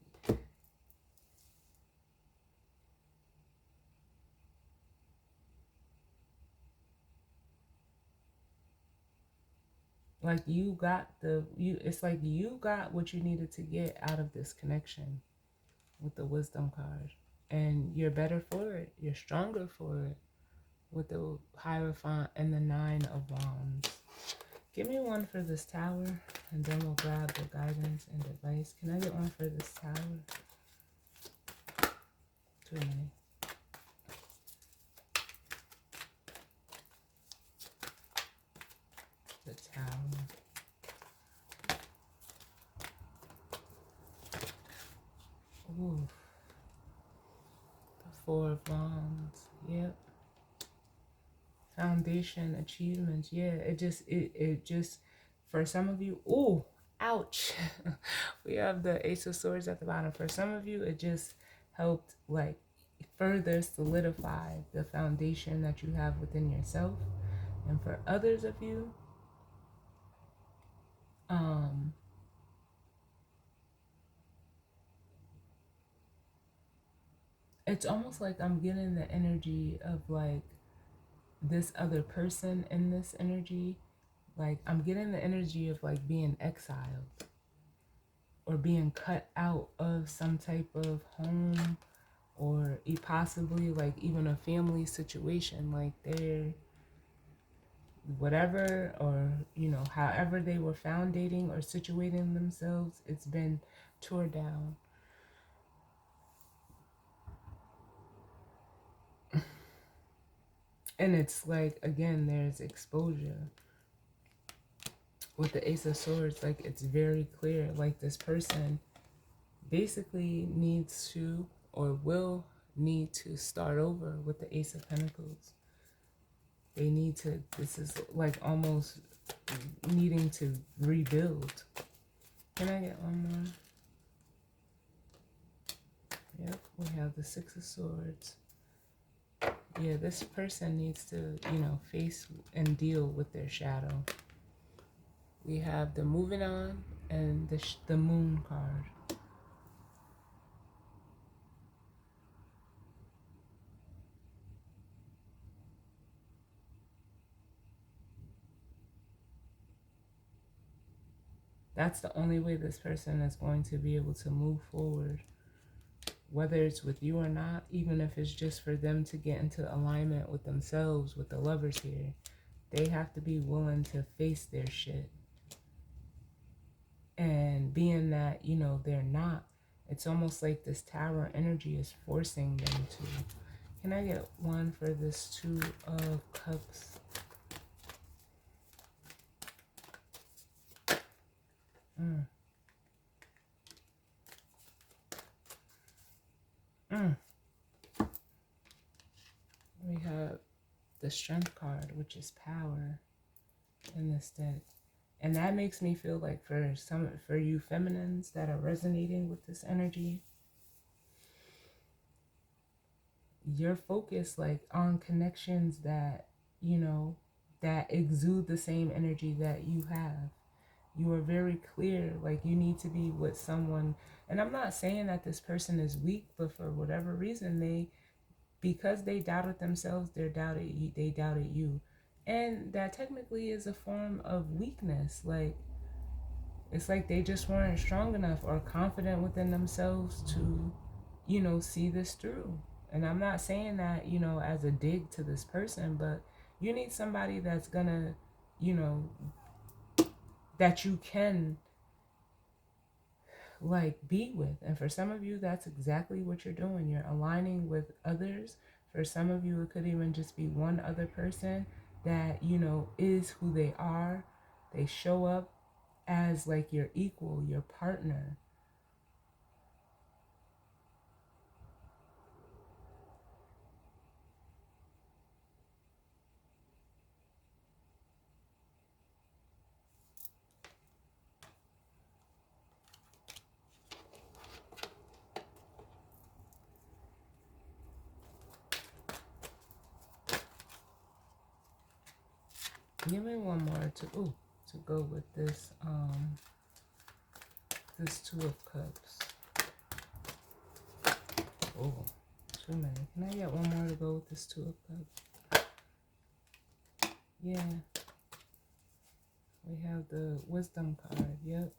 you got it's like you got what you needed to get out of this connection with the Wisdom card. And you're better for it. You're stronger for it with the Hierophant and the Nine of Wands. Give me one for this Tower, and then we'll grab the guidance and advice. Can I get one for this Tower? Too many. The Tower. Ooh. The Four of Wands. Yep. Foundation, achievements. Yeah, it just, for some of you, ooh, ouch. We have the Ace of Swords at the bottom. For some of you, it just helped like further solidify the foundation that you have within yourself. And for others of you, it's almost like I'm getting the energy of like this other person in this energy. Like I'm getting the energy of like being exiled or being cut out of some type of home, or possibly like even a family situation. Like they're whatever, or you know, however they were foundating or situating themselves, it's been tore down. And it's like, again, there's exposure with the Ace of Swords. Like it's very clear, like this person basically needs to or will need to start over with the Ace of Pentacles. They need to, this is like almost needing to rebuild. Can I get one more? Yep, we have the Six of Swords. Yeah, this person needs to, you know, face and deal with their shadow. We have the moving on and the moon card. That's the only way this person is going to be able to move forward, whether it's with you or not, even if it's just for them to get into alignment with themselves, with the lovers here. They have to be willing to face their shit. And being that, you know, they're not, it's almost like this tower energy is forcing them to. Can I get one for this Two of Cups? Mm. Mm. We have the Strength card, which is power in this deck. And that makes me feel like for you feminines that are resonating with this energy, you're focused like on connections that, you know, that exude the same energy that you have. You are very clear, like you need to be with someone. And I'm not saying that this person is weak, but for whatever reason, because they doubted themselves, they doubted you. And that technically is a form of weakness. Like, it's like they just weren't strong enough or confident within themselves to, you know, see this through. And I'm not saying that, you know, as a dig to this person, but you need somebody that's gonna, you know, that you can like be with. And for some of you, that's exactly what you're doing. You're aligning with others. For some of you, it could even just be one other person that, you know, is who they are. They show up as like your equal, your partner. Give me one more to go with this this Two of Cups. Oh, too many. Can I get one more to go with this Two of Cups? Yeah. We have the Wisdom card. Yep.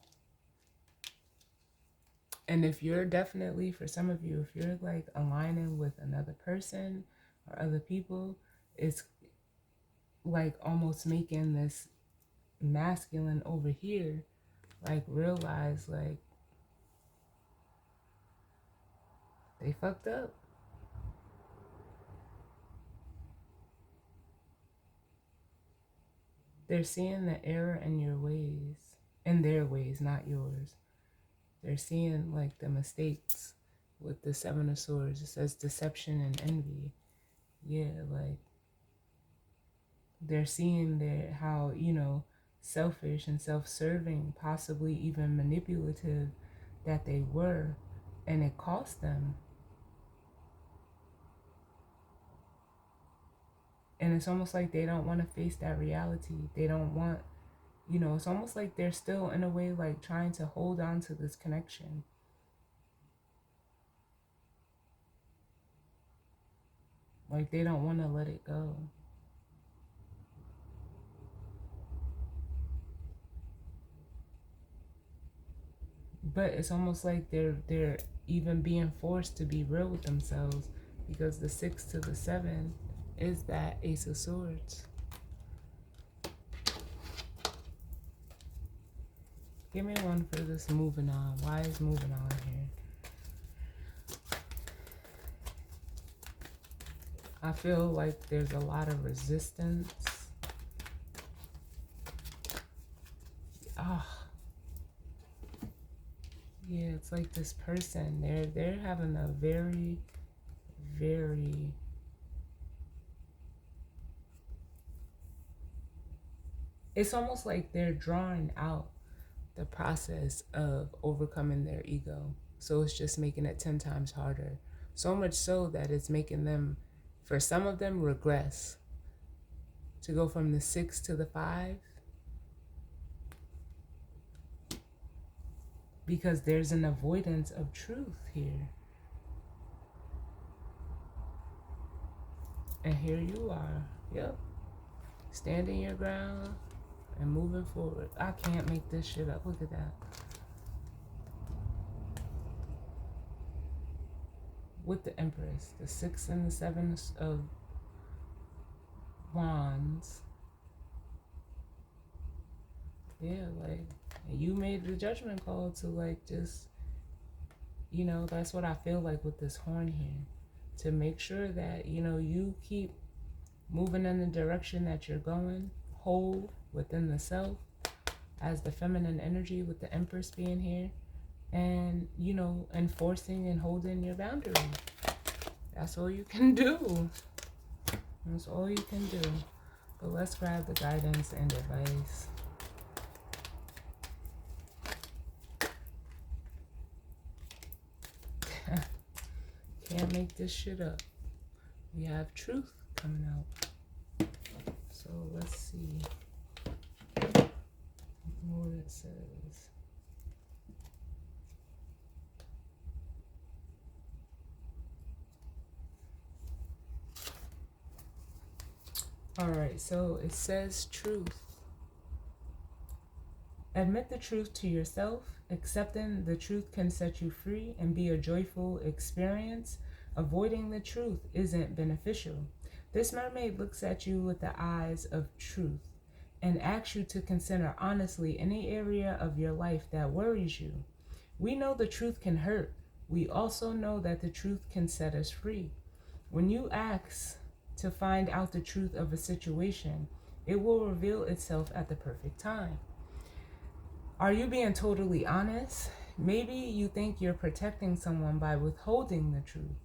And if you're definitely, for some of you, if you're like aligning with another person or other people, it's like almost making this masculine over here like realize like they fucked up. They're seeing the error in your ways, in their ways, not yours. They're seeing like the mistakes with the Seven of Swords. It says deception and envy. Yeah, like they're seeing their how, you know, selfish and self-serving, possibly even manipulative that they were, and it cost them. And it's almost like they don't want to face that reality. They don't want, you know, it's almost like they're still in a way like trying to hold on to this connection. Like they don't want to let it go. But it's almost like they're even being forced to be real with themselves, because the 6 to the 7 is that Ace of Swords. Give me one for this moving on. Why is moving on here? I feel like there's a lot of resistance. Ah, yeah, it's like this person. They're having a very, very it's almost like they're drawing out the process of overcoming their ego. So it's just making it 10 times harder. So much so that it's making them, for some of them, regress. To go from the 6 to the 5, because there's an avoidance of truth here. And here you are. Yep. Standing your ground and moving forward. I can't make this shit up. Look at that. With the Empress, the 6 and the 7 of Wands. Yeah, like, you made the judgment call to, like, just, you know, that's what I feel like with this horn here. To make sure that, you know, you keep moving in the direction that you're going, whole within the self, as the feminine energy with the Empress being here, and, you know, enforcing and holding your boundaries. That's all you can do. That's all you can do. But let's grab the guidance and advice. Can't make this shit up. We have truth coming out. So let's see what it says. All right, so it says truth. Admit the truth to yourself. Accepting the truth can set you free and be a joyful experience. Avoiding the truth isn't beneficial. This mermaid looks at you with the eyes of truth and asks you to consider honestly any area of your life that worries you. We know the truth can hurt. We also know that the truth can set us free. When you ask to find out the truth of a situation, it will reveal itself at the perfect time. Are you being totally honest? Maybe you think you're protecting someone by withholding the truth.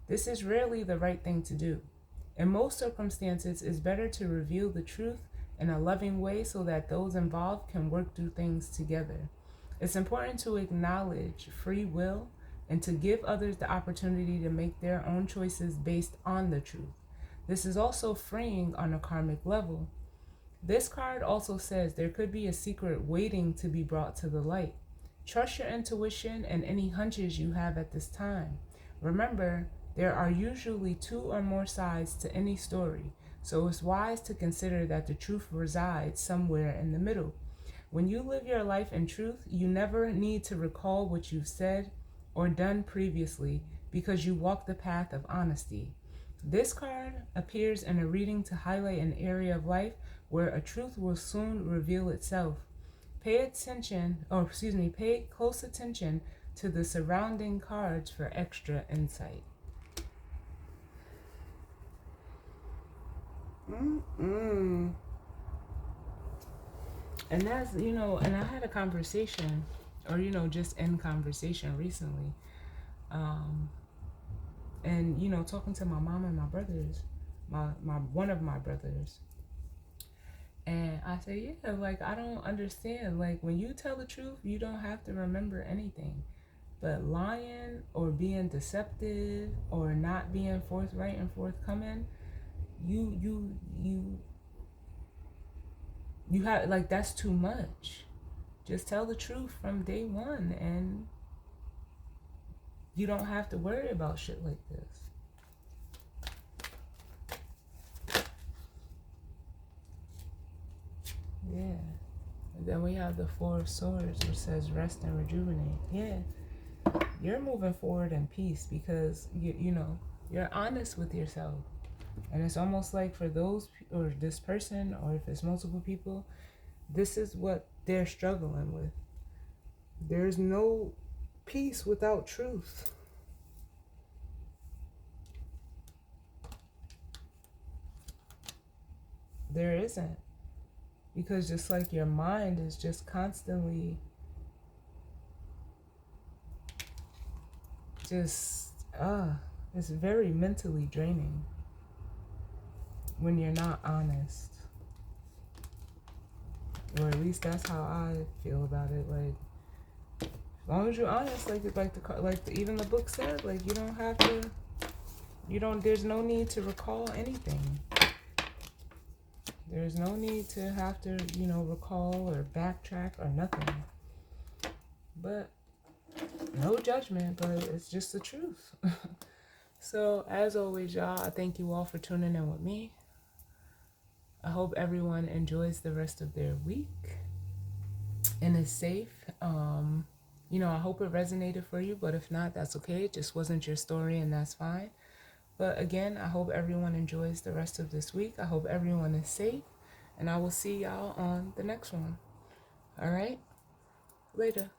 This is rarely the right thing to do. In most circumstances, it's better to reveal the truth in a loving way so that those involved can work through things together. It's important to acknowledge free will and to give others the opportunity to make their own choices based on the truth. This is also freeing on a karmic level. This card also says there could be a secret waiting to be brought to the light. Trust your intuition and any hunches you have at this time. Remember, there are usually 2 or more sides to any story, so it's wise to consider that the truth resides somewhere in the middle. When you live your life in truth, you never need to recall what you've said or done previously because you walk the path of honesty. This card appears in a reading to highlight an area of life where a truth will soon reveal itself. Pay close attention to the surrounding cards for extra insight. And that's, you know, and I had a conversation, or, you know, just in conversation recently. And, you know, talking to my mom and my brothers, one of my brothers. And I say, yeah, like, I don't understand. Like, when you tell the truth, you don't have to remember anything. But lying or being deceptive or not being forthright and forthcoming, you have, like, that's too much. Just tell the truth from day one, and you don't have to worry about shit like this. Yeah. And then we have the 4 of Swords, which says rest and rejuvenate. Yeah. You're moving forward in peace because, you know, you're honest with yourself. And it's almost like for those, or this person, or if it's multiple people, this is what they're struggling with. There's no peace without truth. There isn't. Because just like your mind is just constantly it's very mentally draining when you're not honest. Or at least that's how I feel about it. Like, as long as you're honest, even the book said, like, you don't have to, there's no need to recall anything. There's no need to have to, you know, recall or backtrack or nothing. But No judgment, but it's just the truth. So, as always, y'all, I thank you all for tuning in with me. I hope everyone enjoys the rest of their week and is safe. I hope it resonated for you, but if not, that's okay. It just wasn't your story, and that's fine. But again, I hope everyone enjoys the rest of this week. I hope everyone is safe, and I will see y'all on the next one. All right? Later.